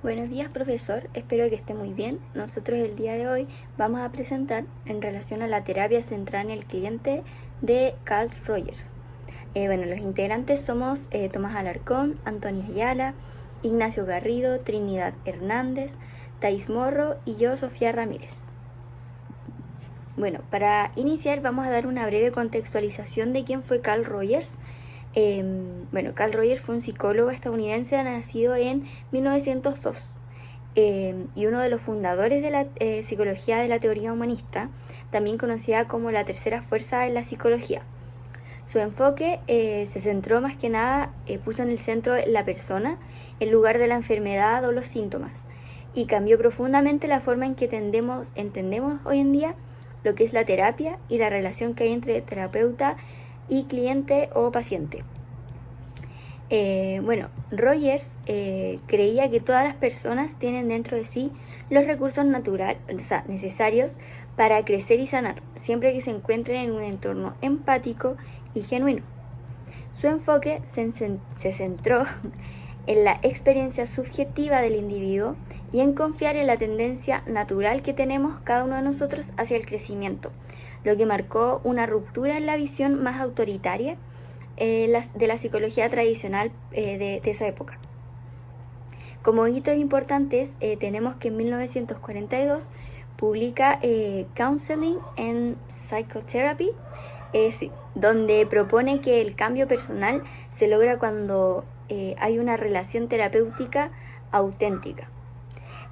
Buenos días, profesor, espero que esté muy bien. Nosotros el día de hoy vamos a presentar en relación a la terapia centrada en el cliente de Carl Rogers. Los integrantes somos Tomás Alarcón, Antonia Ayala, Ignacio Garrido, Trinidad Hernández, Thais Morro y yo, Sofía Ramírez. Bueno, para iniciar vamos a dar una breve contextualización de quién fue Carl Rogers. Carl Rogers fue un psicólogo estadounidense nacido en 1902 y uno de los fundadores de la psicología de la teoría humanista, también conocida como la tercera fuerza en la psicología. Su enfoque se centró más que nada, puso en el centro la persona en lugar de la enfermedad o los síntomas, y cambió profundamente la forma en que entendemos hoy en día lo que es la terapia y la relación que hay entre terapeuta y cliente o paciente. Rogers creía que todas las personas tienen dentro de sí los recursos necesarios para crecer y sanar, siempre que se encuentren en un entorno empático y genuino. Su enfoque se centró en la experiencia subjetiva del individuo y en confiar en la tendencia natural que tenemos cada uno de nosotros hacia el crecimiento, lo que marcó una ruptura en la visión más autoritaria de la psicología tradicional de esa época. Como hitos importantes tenemos que en 1942 publica Counseling and Psychotherapy, donde propone que el cambio personal se logra cuando hay una relación terapéutica auténtica.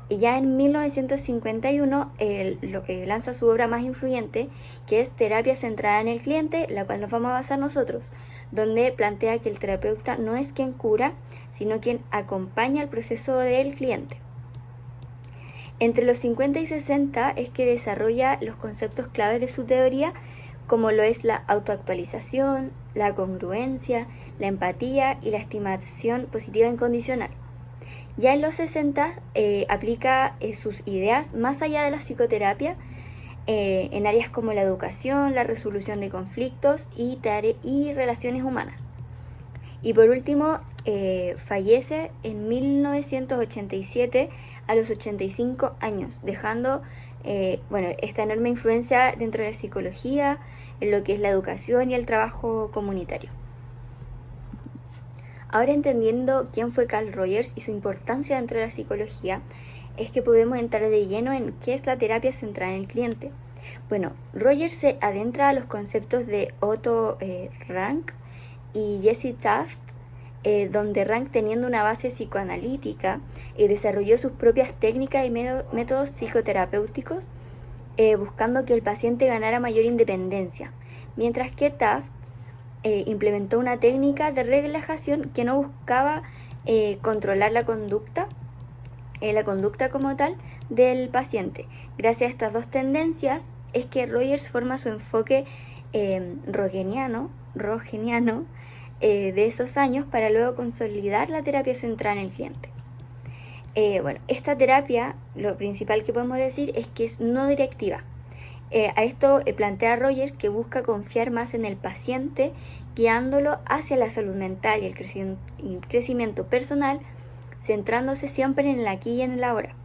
Y ya en 1951 lanza su obra más influyente, que es Terapia centrada en el cliente, la cual nos vamos a basar nosotros, donde plantea que el terapeuta no es quien cura, sino quien acompaña el proceso del cliente. Entre los 50 y 60 es que desarrolla los conceptos claves de su teoría, como lo es la autoactualización, la congruencia, la empatía y la estimación positiva incondicional. Ya en los 60 aplica sus ideas más allá de la psicoterapia en áreas como la educación, la resolución de conflictos y relaciones humanas. Y por último, fallece en 1987 a los 85 años, dejando esta enorme influencia dentro de la psicología, en lo que es la educación y el trabajo comunitario. Ahora, entendiendo quién fue Carl Rogers y su importancia dentro de la psicología, es que podemos entrar de lleno en qué es la terapia centrada en el cliente. Rogers se adentra a los conceptos de Otto Rank y Jesse Taft, donde Rank, teniendo una base psicoanalítica, desarrolló sus propias técnicas y métodos psicoterapéuticos, buscando que el paciente ganara mayor independencia, mientras que Taft implementó una técnica de relajación que no buscaba controlar la conducta como tal del paciente. Gracias a estas dos tendencias es que Rogers forma su enfoque rogeniano de esos años para luego consolidar la terapia centrada en el cliente. Esta terapia, lo principal que podemos decir es que es no directiva. A esto plantea Rogers que busca confiar más en el paciente, guiándolo hacia la salud mental y el crecimiento personal, centrándose siempre en el aquí y en el ahora,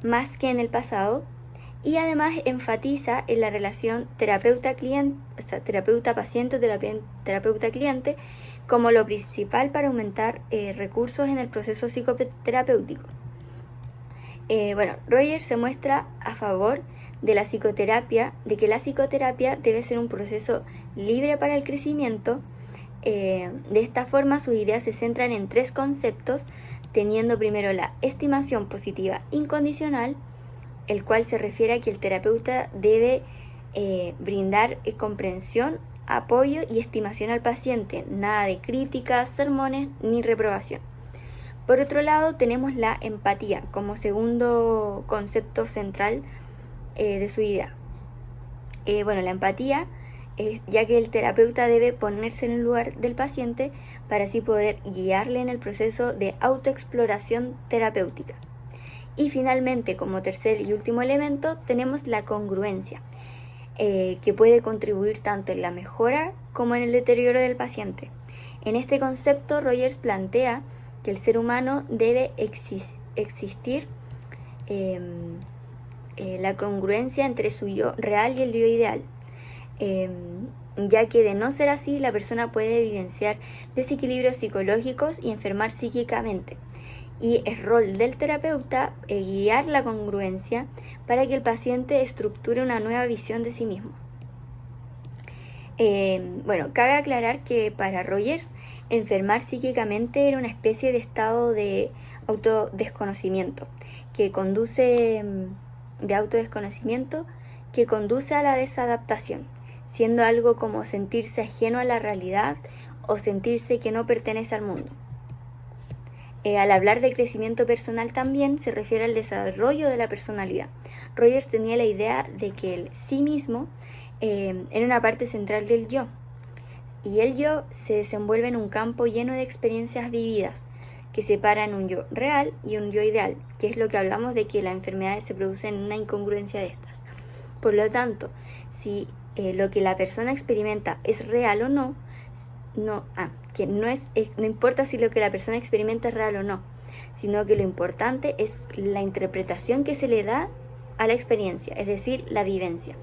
más que en el pasado, y además enfatiza en la relación terapeuta-paciente o terapeuta-cliente como lo principal para aumentar recursos en el proceso psicoterapéutico. Rogers se muestra a favor de la psicoterapia, de que la psicoterapia debe ser un proceso libre para el crecimiento. De esta forma, sus ideas se centran en tres conceptos, teniendo primero la estimación positiva incondicional, el cual se refiere a que el terapeuta debe brindar comprensión, apoyo y estimación al paciente, nada de críticas, sermones ni reprobación. Por otro lado, tenemos la empatía como segundo concepto central de su idea. La empatía es ya que el terapeuta debe ponerse en el lugar del paciente para así poder guiarle en el proceso de autoexploración terapéutica. Y finalmente, como tercer y último elemento, tenemos la congruencia, que puede contribuir tanto en la mejora como en el deterioro del paciente. En este concepto, Rogers plantea que el ser humano debe existir la congruencia entre su yo real y el yo ideal, ya que de no ser así la persona puede vivenciar desequilibrios psicológicos y enfermar psíquicamente. Y es rol del terapeuta guiar la congruencia para que el paciente estructure una nueva visión de sí mismo. Bueno, cabe aclarar que para Rogers, enfermar psíquicamente era una especie de estado de autodesconocimiento que conduce de autodesconocimiento que conduce a la desadaptación, siendo algo como sentirse ajeno a la realidad o sentirse que no pertenece al mundo. Al hablar de crecimiento personal también se refiere al desarrollo de la personalidad. Rogers tenía la idea de que el sí mismo era una parte central del yo, y el yo se desenvuelve en un campo lleno de experiencias vividas que separan un yo real y un yo ideal, que es lo que hablamos de que las enfermedades se producen en una incongruencia de estas. Por lo tanto, si lo que la persona experimenta es real o no, no importa si lo que la persona experimenta es real o no, sino que lo importante es la interpretación que se le da a la experiencia, es decir, la vivencia.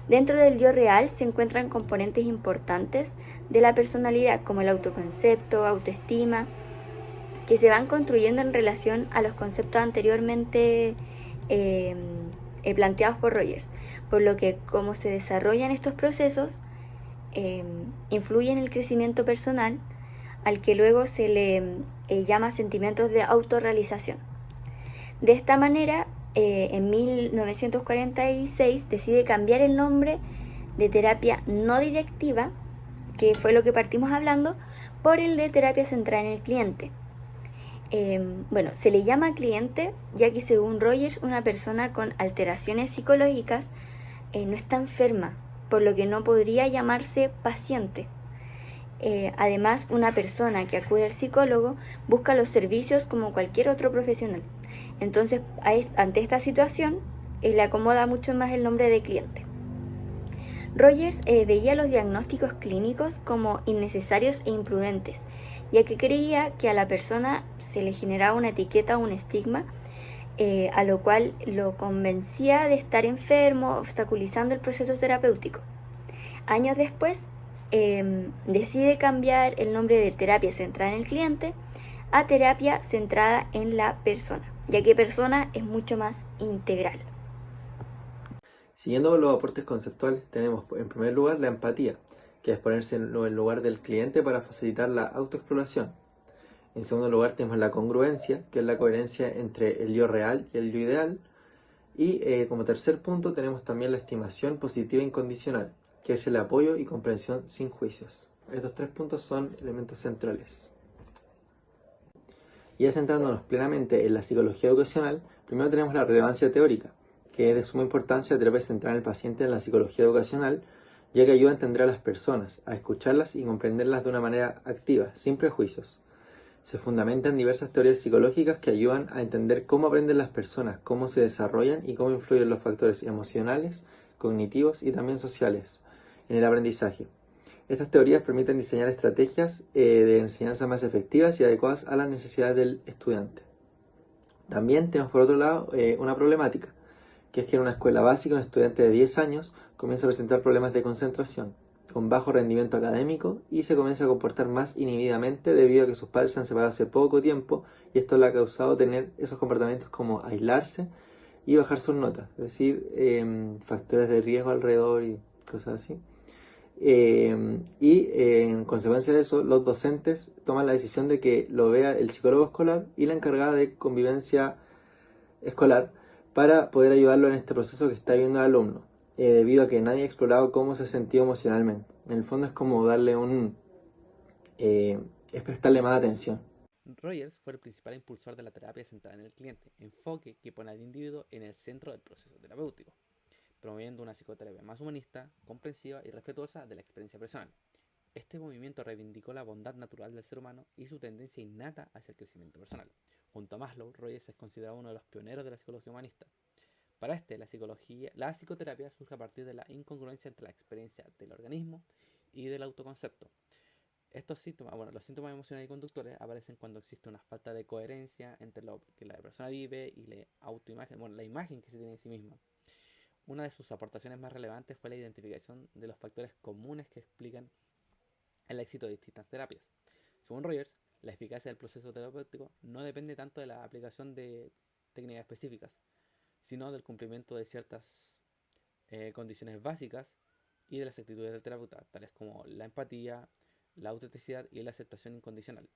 Dentro del yo real se encuentran componentes importantes de la personalidad, como el autoconcepto, autoestima, que se van construyendo en relación a los conceptos anteriormente planteados por Rogers, por lo que cómo se desarrollan estos procesos influye en el crecimiento personal, al que luego se le llama sentimientos de autorrealización. De esta manera, en 1946 decide cambiar el nombre de terapia no directiva, que fue lo que partimos hablando, por el de terapia centrada en el cliente. Bueno, se le llama cliente ya que según Rogers una persona con alteraciones psicológicas no está enferma, por lo que no podría llamarse paciente. Además, una persona que acude al psicólogo busca los servicios como cualquier otro profesional. Entonces, ante esta situación, le acomoda mucho más el nombre de cliente. Rogers veía los diagnósticos clínicos como innecesarios e imprudentes, ya que creía que a la persona se le generaba una etiqueta o un estigma, a lo cual lo convencía de estar enfermo, obstaculizando el proceso terapéutico. Años después, decide cambiar el nombre de terapia centrada en el cliente a terapia centrada en la persona, ya que persona es mucho más integral. Siguiendo con los aportes conceptuales, tenemos en primer lugar la empatía, que es ponerse en el lugar del cliente para facilitar la autoexploración. En segundo lugar tenemos la congruencia, que es la coherencia entre el yo real y el yo ideal. Y como tercer punto tenemos también la estimación positiva incondicional, que es el apoyo y comprensión sin juicios. Estos tres puntos son elementos centrales. Y ya centrándonos plenamente en la psicología educacional, primero tenemos la relevancia teórica, que es de suma importancia la terapia centrada en el paciente en la psicología educacional, ya que ayuda a entender a las personas, a escucharlas y comprenderlas de una manera activa, sin prejuicios. Se fundamenta en diversas teorías psicológicas que ayudan a entender cómo aprenden las personas, cómo se desarrollan y cómo influyen los factores emocionales, cognitivos y también sociales en el aprendizaje. Estas teorías permiten diseñar estrategias de enseñanza más efectivas y adecuadas a las necesidades del estudiante. También tenemos por otro lado una problemática, que es que en una escuela básica un estudiante de 10 años comienza a presentar problemas de concentración, con bajo rendimiento académico y se comienza a comportar más inhibidamente debido a que sus padres se han separado hace poco tiempo y esto le ha causado tener esos comportamientos como aislarse y bajar sus notas, es decir, factores de riesgo alrededor y cosas así. En consecuencia de eso, los docentes toman la decisión de que lo vea el psicólogo escolar y la encargada de convivencia escolar para poder ayudarlo en este proceso que está viviendo el alumno, debido a que nadie ha explorado cómo se ha sentido emocionalmente. En el fondo es como darle es prestarle más atención. Rogers fue el principal impulsor de la terapia centrada en el cliente, enfoque que pone al individuo en el centro del proceso terapéutico, promoviendo una psicoterapia más humanista, comprensiva y respetuosa de la experiencia personal. Este movimiento reivindicó la bondad natural del ser humano y su tendencia innata hacia el crecimiento personal. Junto a Maslow, Rogers es considerado uno de los pioneros de la psicología humanista. Para la psicoterapia surge a partir de la incongruencia entre la experiencia del organismo y del autoconcepto. Estos síntomas, bueno, los síntomas emocionales y conductuales aparecen cuando existe una falta de coherencia entre lo que la persona vive y la autoimagen, bueno, la imagen que se tiene de sí misma. Una de sus aportaciones más relevantes fue la identificación de los factores comunes que explican el éxito de distintas terapias. Según Rogers, la eficacia del proceso terapéutico no depende tanto de la aplicación de técnicas específicas, sino del cumplimiento de ciertas condiciones básicas y de las actitudes del terapeuta, tales como la empatía, la autenticidad y la aceptación incondicional.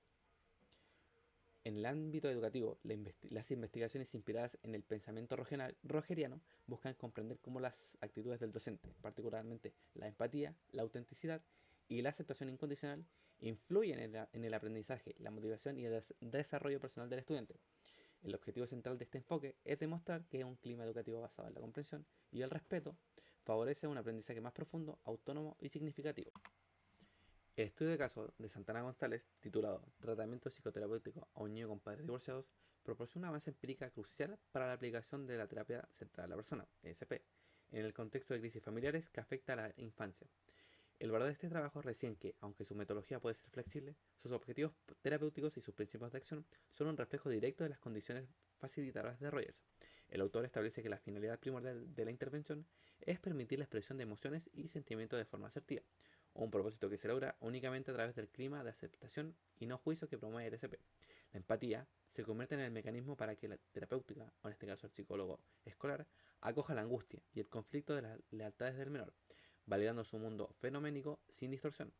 En el ámbito educativo, las investigaciones inspiradas en el pensamiento rogeriano buscan comprender cómo las actitudes del docente, particularmente la empatía, la autenticidad y la aceptación incondicional, influyen en el aprendizaje, la motivación y el desarrollo personal del estudiante. El objetivo central de este enfoque es demostrar que un clima educativo basado en la comprensión y el respeto favorece un aprendizaje más profundo, autónomo y significativo. El estudio de caso de Santana González, titulado Tratamiento psicoterapéutico a un niño con padres divorciados, proporciona una base empírica crucial para la aplicación de la terapia centrada en la persona, ESP, en el contexto de crisis familiares que afecta a la infancia. El valor de este trabajo reside en que, aunque su metodología puede ser flexible, sus objetivos terapéuticos y sus principios de acción son un reflejo directo de las condiciones facilitadoras de Rogers. El autor establece que la finalidad primordial de la intervención es permitir la expresión de emociones y sentimientos de forma asertiva, un propósito que se logra únicamente a través del clima de aceptación y no juicio que promueve el SP. La empatía se convierte en el mecanismo para que la terapéutica, o en este caso el psicólogo escolar, acoja la angustia y el conflicto de las lealtades del menor, validando su mundo fenoménico sin distorsión.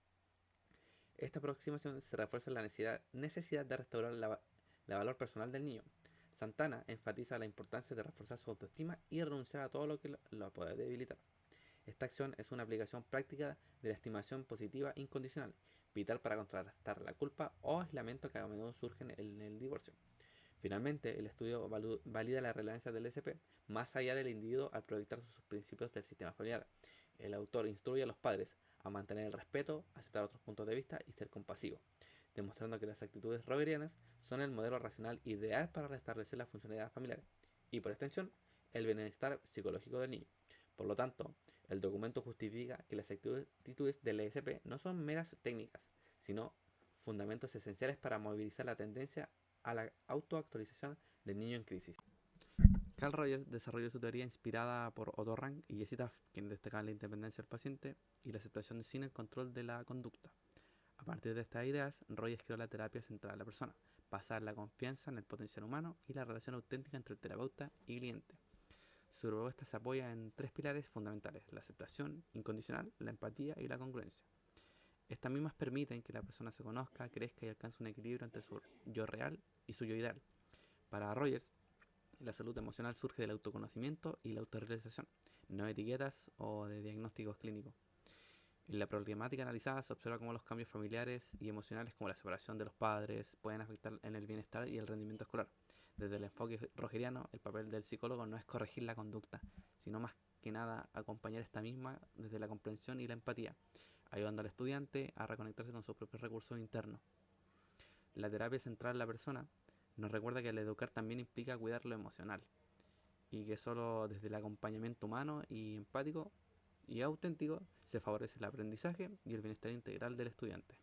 Esta aproximación se refuerza en la necesidad de restaurar la valor personal del niño. Santana enfatiza la importancia de reforzar su autoestima y renunciar a todo lo que lo puede debilitar. Esta acción es una aplicación práctica de la estimación positiva incondicional, vital para contrarrestar la culpa o aislamiento que a menudo surge en el divorcio. Finalmente, el estudio valida la relevancia del SP más allá del individuo al proyectar sus principios del sistema familiar. El autor instruye a los padres a mantener el respeto, aceptar otros puntos de vista y ser compasivo, demostrando que las actitudes rogerianas son el modelo racional ideal para restablecer la funcionalidad familiar y, por extensión, el bienestar psicológico del niño. Por lo tanto, el documento justifica que las actitudes del ESP no son meras técnicas, sino fundamentos esenciales para movilizar la tendencia a la autoactualización del niño en crisis. Carl Rogers desarrolló su teoría inspirada por Otto Rank y Jesse Taft, quienes destacaban la independencia del paciente y la aceptación sin el control de la conducta. A partir de estas ideas, Rogers creó la terapia centrada en la persona, basada en la confianza en el potencial humano y la relación auténtica entre el terapeuta y cliente. Su propuesta se apoya en tres pilares fundamentales: la aceptación incondicional, la empatía y la congruencia. Estas mismas permiten que la persona se conozca, crezca y alcance un equilibrio entre su yo real y su yo ideal. Para Rogers, la salud emocional surge del autoconocimiento y la autorrealización, no de etiquetas o de diagnósticos clínicos. En la problemática analizada se observa cómo los cambios familiares y emocionales, como la separación de los padres, pueden afectar en el bienestar y el rendimiento escolar. Desde el enfoque rogeriano, el papel del psicólogo no es corregir la conducta, sino más que nada acompañar esta misma desde la comprensión y la empatía, ayudando al estudiante a reconectarse con sus propios recursos internos. La terapia central en la persona nos recuerda que el educar también implica cuidar lo emocional y que solo desde el acompañamiento humano y empático y auténtico se favorece el aprendizaje y el bienestar integral del estudiante.